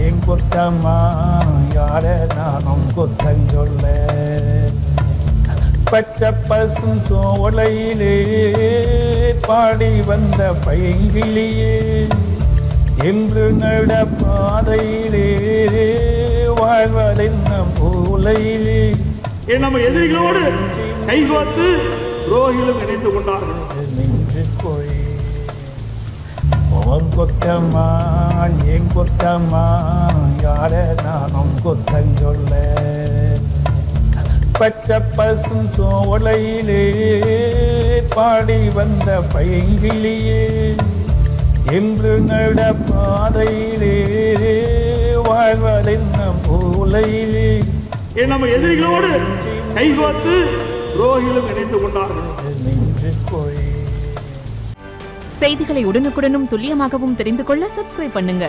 என் குத்தம்மா யார நானும் குத்தஞ்சொல்ல பச்சை பசும் சோலையிலே பாடி வந்த பைங்கிலியே என்று நடப்பாதையிலே வாழ்வதென்ன மூலையிலே நம்ம எதிரிகளோடு கைகோத்து துரோகிகளும் இணைந்து கொண்டார்கள் நின்று போய் உன் குத்தம்மா என் குத்தம்மா யார நானும் குத்தஞ்சொல்ல பச்சை பசும் சோலையிலே பாடி வந்த பைங்கிலியே என்று நடப்பாதையிலே வாழ்வதென்ன மூலையிலே நம்ம எதிரிகளோடு கைகோத்து துரோகிகளும் இணைந்து கொண்டார்கள் நின்று போய் செய்திகளை உடனுக்குடனும் துல்லியமாகவும் தெரிந்து கொள்ள சப்ஸ்கிரைப் பண்ணுங்க.